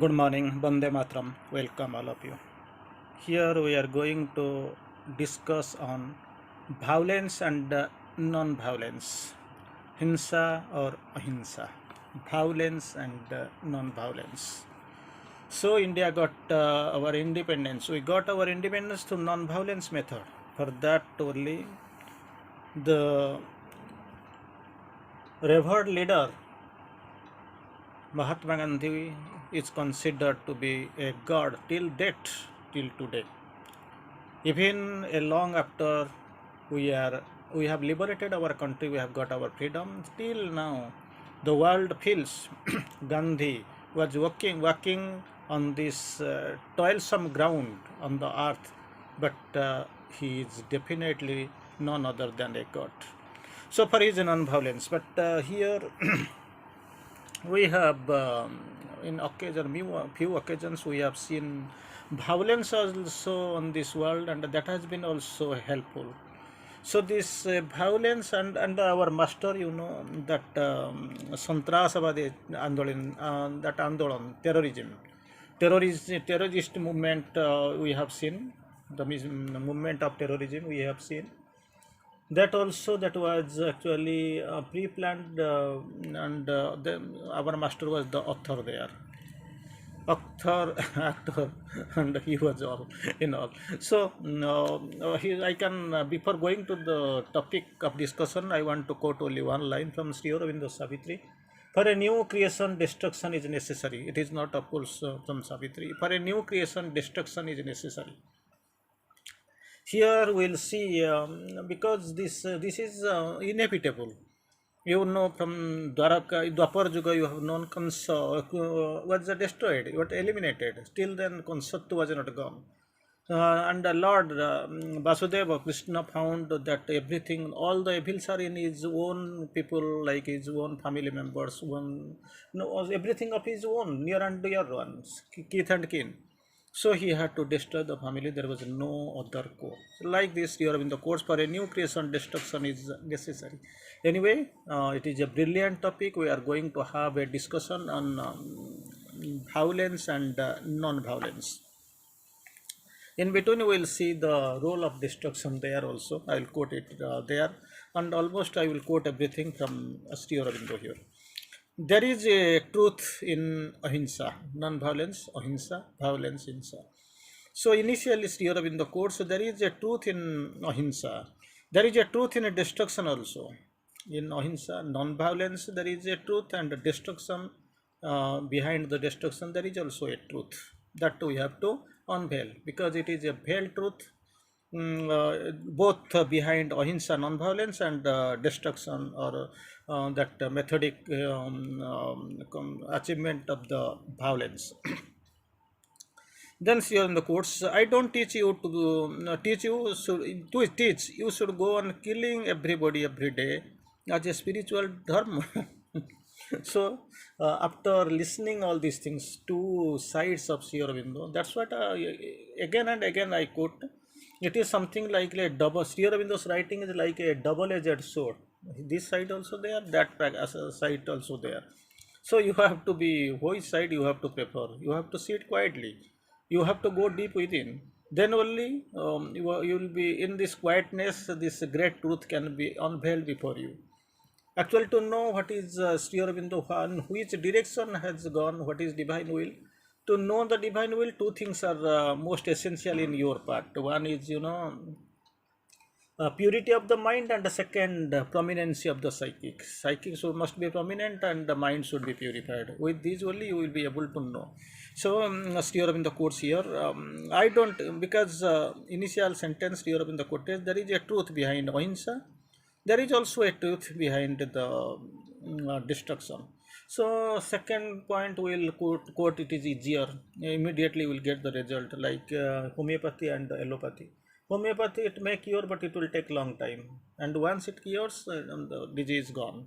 Good morning, Bande Matram. Welcome all of you. Here we are going to discuss on violence and non-violence, hinsa or ahinsa, violence and non-violence. So India got our independence. We got our independence through non-violence method. For that only, the revered leader Mahatma Gandhi is considered to be a god till date, till today. Even long after we are we have liberated our country, we have got our freedom. Still now, the world feels Gandhi was walking on this toilsome ground on the earth, but he is definitely none other than a god. So for his non-violence, but here we have few occasions we have seen violence also on this world, and that has been also helpful. So this violence and our master, that Santrasabadi Andolan, that Andolan, terrorist movement we have seen, the movement of terrorism we have seen. That also that was actually pre-planned, and our master was the author there, author, actor, and he was all in all. So I can before going to the topic of discussion, I want to quote only one line from Sri Aurobindo Savitri. For a new creation, destruction is necessary. It is not of course from Savitri. For a new creation, destruction is necessary. Here we'll see, because this is inevitable. From Dwapar Yuga, you have known Kansa was destroyed, it was eliminated. Still then Kansattu was not gone. And the Lord Vasudeva Krishna found that everything, all the evils are in his own people, like his own family members, everything of his own, near and dear ones, kith and kin. So he had to destroy the family. There was no other course. Like this, you are in the course for a new creation, destruction is necessary. Anyway, it is a brilliant topic. We are going to have a discussion on violence and non-violence. In between, we will see the role of destruction there also. I will quote it there, and almost I will quote everything from Sri Aurobindo here. There is a truth in ahimsa, non-violence, ahimsa, violence, hinsa. So initially, Sri Aurobindo quotes, so there is a truth in ahimsa. There is a truth in a destruction also. In ahimsa, non-violence, there is a truth, and destruction, behind the destruction, there is also a truth. That we have to unveil, because it is a veiled truth, both behind ahimsa, non-violence, and destruction, or that methodic achievement of the violence. Then here in the quotes, I don't teach you to teach you to teach. You should go on killing everybody every day as a spiritual dharma. So after listening all these things, two sides of Sri Aurobindo, that's what again and again I quote. It is something like a double. Sri Aurobindo's writing is like a double-edged sword. This side also there, that side also there. So you have to be which side you have to prefer. You have to sit quietly. You have to go deep within. Then only you will be in this quietness. This great truth can be unveiled before you. Actually, to know what is Sri Aurobindo, which direction has gone, what is divine will. To know the divine will, two things are most essential in your part. One is, purity of the mind, and the second, prominency of the psychic. Psychic must be prominent, and the mind should be purified. With these only you will be able to know. So Sri Aurobindo quotes here, I don't, because initial sentence Sri Aurobindo quotes, there is a truth behind ahimsa, there is also a truth behind the destruction. So second point will quote, it is easier, immediately will get the result, like homeopathy and allopathy. Homeopathy, it may cure, but it will take long time, and once it cures, the disease gone.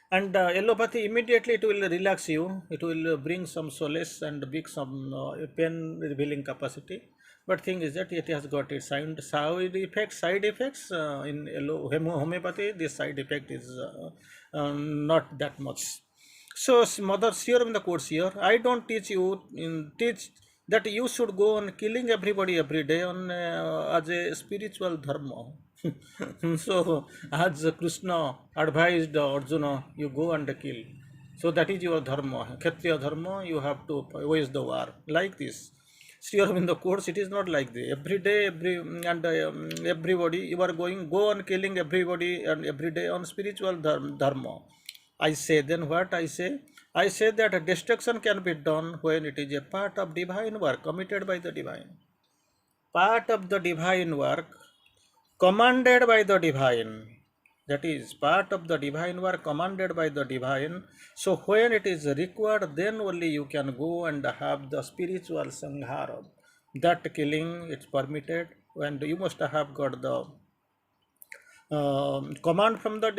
And allopathy, immediately it will relax you, it will bring some solace and bring some pain revealing capacity. But thing is that it has got its side effects in homeopathy. This side effect is not that much. So, Mother Sri in the course here, I don't teach you teach that you should go on killing everybody every day on as a spiritual dharma. So, as Krishna advised Arjuna, you go and kill. So that is your dharma. Kshatriya dharma, you have to wage the war like this. Sri Aurobindo course, it is not like this. Every day, everybody, you are go on killing everybody and every day on spiritual dharma. I say, then what I say? I say that destruction can be done when it is a part of divine work committed by the divine. Part of the divine work commanded by the divine. That is part of the divine work commanded by the divine. So when it is required, then only you can go and have the spiritual sanghara. That killing is permitted when you must have got the command from the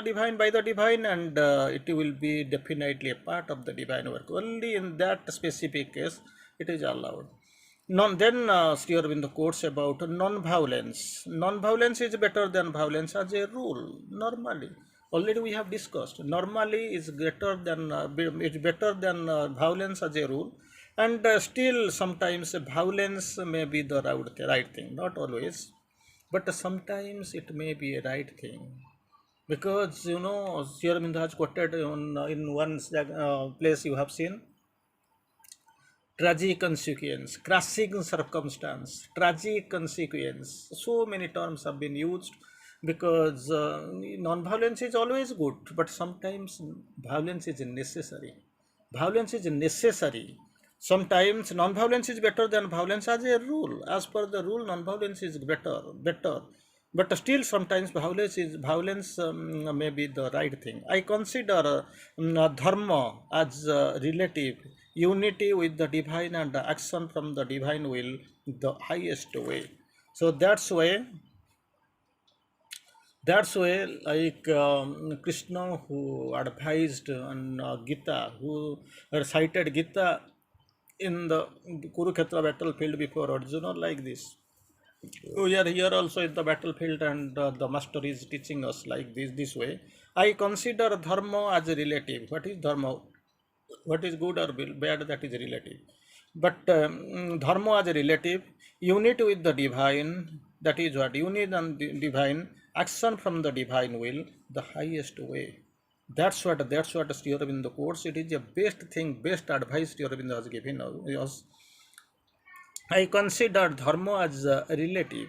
divine by the divine, and it will be definitely a part of the divine work. Only in that specific case it is allowed. Then Sri Aurobindo quotes about non-violence. Non-violence is better than violence as a rule. Normally, already we have discussed. Normally is better than it's better than violence as a rule, and still sometimes violence may be the right thing. Not always, but sometimes it may be a right thing, because Sri Aurobindo has quoted in one place you have seen tragic consequence, crushing circumstance, tragic consequence. So many terms have been used because non-violence is always good, but sometimes violence is necessary. Violence is necessary. Sometimes non-violence is better than violence as a rule. As per the rule, non-violence is better. But still, sometimes violence may be the right thing. I consider dharma as relative unity with the divine and the action from the divine will the highest way. So that's why like Krishna, who advised on Gita, who cited Gita in the Kurukshetra battlefield before Arjuna, like this. We are here also in the battlefield, and the master is teaching us like this way. I consider dharma as a relative. What is dharma? What is good or bad, that is relative. But dharma as a relative, unity with the divine, that is what unity and divine action from the divine will, the highest way. That's what Sri Aurobindo quotes. It is a best thing, best advice Sri Aurobindo has given us. I consider dharma as relative.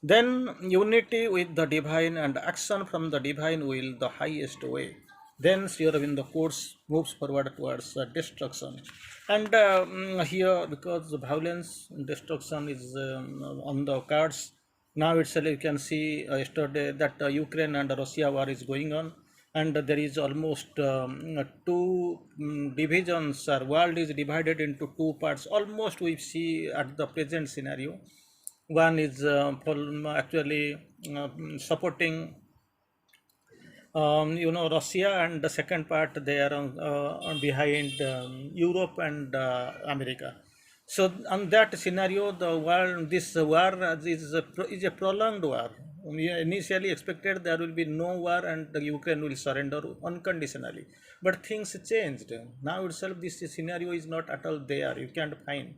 Then unity with the divine and action from the divine will the highest way. Then Sri Aurobindo course moves forward towards destruction. And here, because the violence, destruction is on the cards. Now itself you can see yesterday that Ukraine and Russia war is going on, and there is almost two divisions. Our world is divided into two parts. Almost we see at the present scenario. One is actually supporting Russia, and the second part they are behind Europe and America. So on that scenario, this war is a prolonged war. We initially expected there will be no war and the Ukraine will surrender unconditionally, but things changed. Now itself, this scenario is not at all there. You can't find.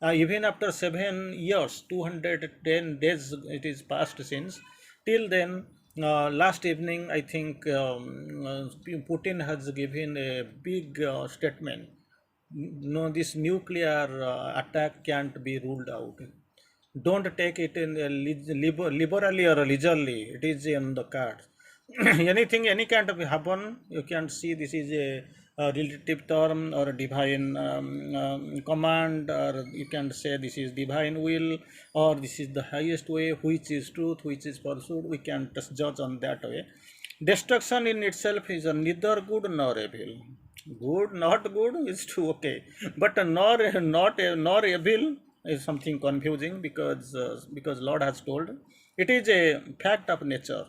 Even after 7 years, 210 days it is passed since. Till then, last evening, I think Putin has given a big statement. No, this nuclear attack can't be ruled out. Don't take it in liberally or leisurely. It is in the cards. Anything, any kind of happen, you can see this is a relative term or a divine command, or you can say this is divine will, or this is the highest way, which is truth, which is falsehood. We can just judge on that way. Destruction in itself is neither good nor evil. Good, not good is too okay, but nor evil is something confusing, because Lord has told it is a fact of nature,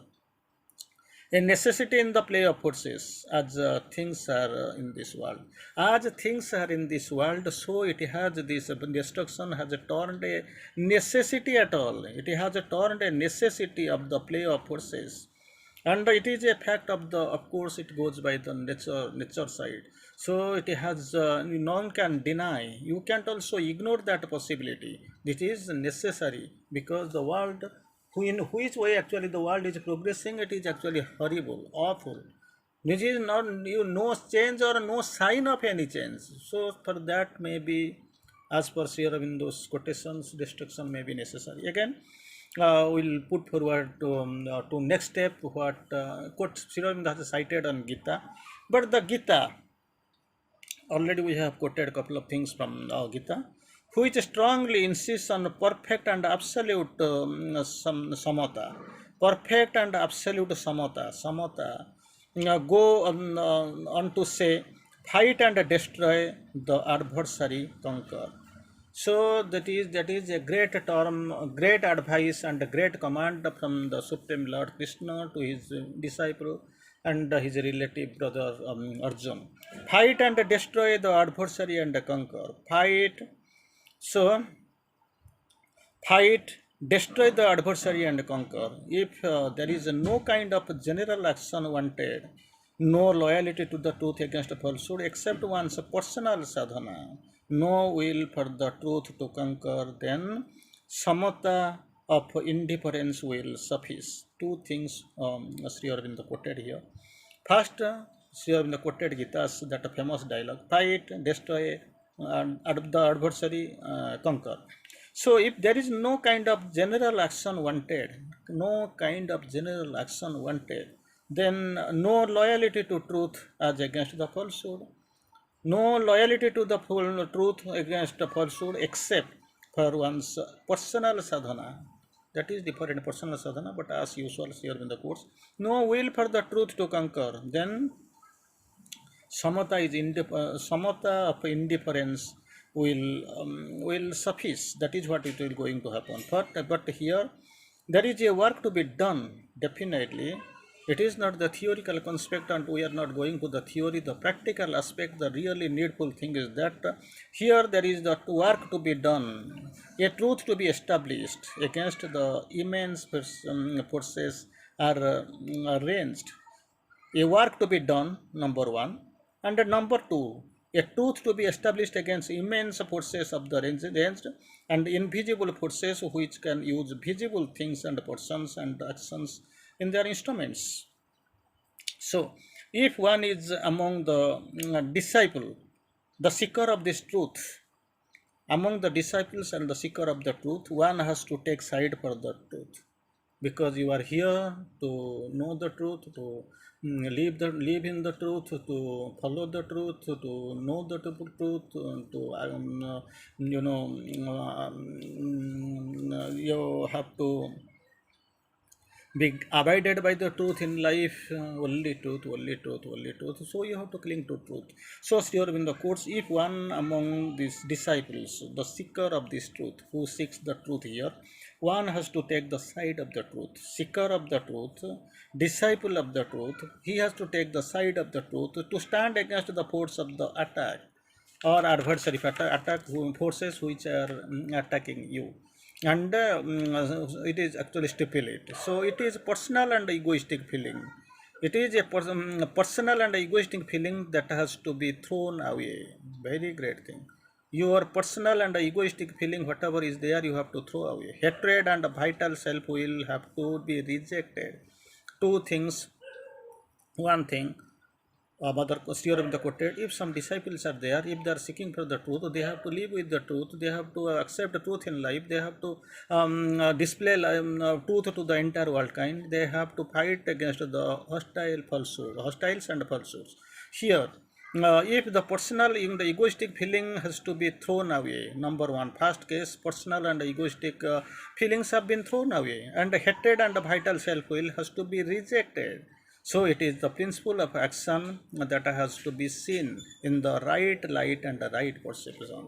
a necessity in the play of forces, as things are in this world. As things are in this world, so it has this destruction has turned a necessity at all. It has turned a necessity of the play of forces. and it is a fact of the, of course it goes by the nature side. So it has no one can deny, you can't also ignore that possibility. It is necessary because the world, in which way actually the world is progressing, it is actually horrible, awful. This is not, you, no change or no sign of any change. So for that maybe, as per Sri Aurobindo's quotations, destruction may be necessary. Again, we'll put forward to next step what quote Sri Aurobindo has cited on Gita. But the Gita, already we have quoted a couple of things from Gita, which strongly insists on perfect and absolute samata. Perfect and absolute samata. Samata. Go on to say, fight and destroy the adversary, conquer. So that is a great term, great advice and a great command from the Supreme Lord Krishna to his disciple and his relative brother Arjun. Fight and destroy the adversary and conquer. Fight. So fight, destroy the adversary and conquer. If there is no kind of general action wanted, no loyalty to the truth against falsehood except one's personal sadhana, no will for the truth to conquer, then samatha of indifference will suffice. Two things Sri Aurobindo quoted here. First, Sri Aurobindo quoted Gita's that famous dialogue, fight, destroy, and the adversary, conquer. So, if there is no kind of general action wanted, no kind of general action wanted, then no loyalty to truth as against the falsehood, no loyalty to the full truth against the falsehood except for one's personal sadhana. That is different personal sadhana, but as usual here in the course, no will for the truth to conquer. Then samatha is samatha of indifference will suffice. That is what it will going to happen. But here there is a work to be done definitely. It is not the theoretical concept, and we are not going to the theory, the practical aspect. The really needful thing is that here there is the work to be done, a truth to be established against the immense forces are arranged, a work to be done, number one, and number two, a truth to be established against immense forces of the ranged and invisible forces which can use visible things and persons and actions in their instruments. So, if one is among the disciple, the seeker of this truth, among the disciples and the seeker of the truth, one has to take side for the truth, because you are here to know the truth, to live in the truth, to follow the truth, to know the truth, to you have to be abided by the truth in life, only truth, only truth, only truth. So you have to cling to truth. So here in the quotes, if one among these disciples, the seeker of this truth, who seeks the truth here, one has to take the side of the truth. Seeker of the truth, disciple of the truth, he has to take the side of the truth to stand against the force of the attack or adversary attack forces which are attacking you. And it is actually stipulate. So it is personal and egoistic feeling. It is a personal and egoistic feeling that has to be thrown away. Very great thing. Your personal and egoistic feeling, whatever is there, you have to throw away. Hatred and vital self will have to be rejected. Two things. One thing, Mother Sri Aurobindo quoted, if some disciples are there, if they are seeking for the truth, they have to live with the truth, they have to accept the truth in life, they have to display truth to the entire world kind, they have to fight against the hostiles and falsehoods. Here, if the personal, in the egoistic feeling has to be thrown away, number one, first case, personal and egoistic feelings have been thrown away, and hatred and vital self will has to be rejected. So it is the principle of action that has to be seen in the right light and the right perception.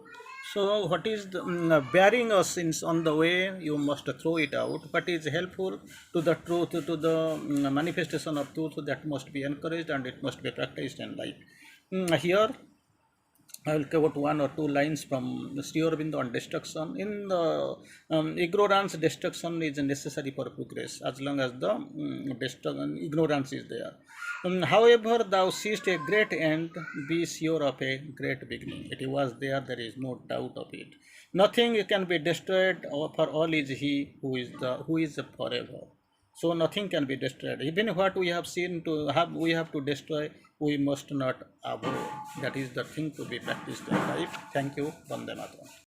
So what is the, bearing us on the way, you must throw it out. What is helpful to the truth, to the manifestation of truth, that must be encouraged and it must be practiced in life. Here I will quote one or two lines from Sri Aurobindo on destruction. In the ignorance, destruction is necessary for progress as long as the ignorance is there. However, thou seest a great end, be sure of a great beginning. It was there, there is no doubt of it. Nothing can be destroyed, for all is He who is forever. So nothing can be destroyed. Even what we have seen to have, we have to destroy, we must not avoid. That is the thing to be practiced in life. Thank you. Vande Mataram.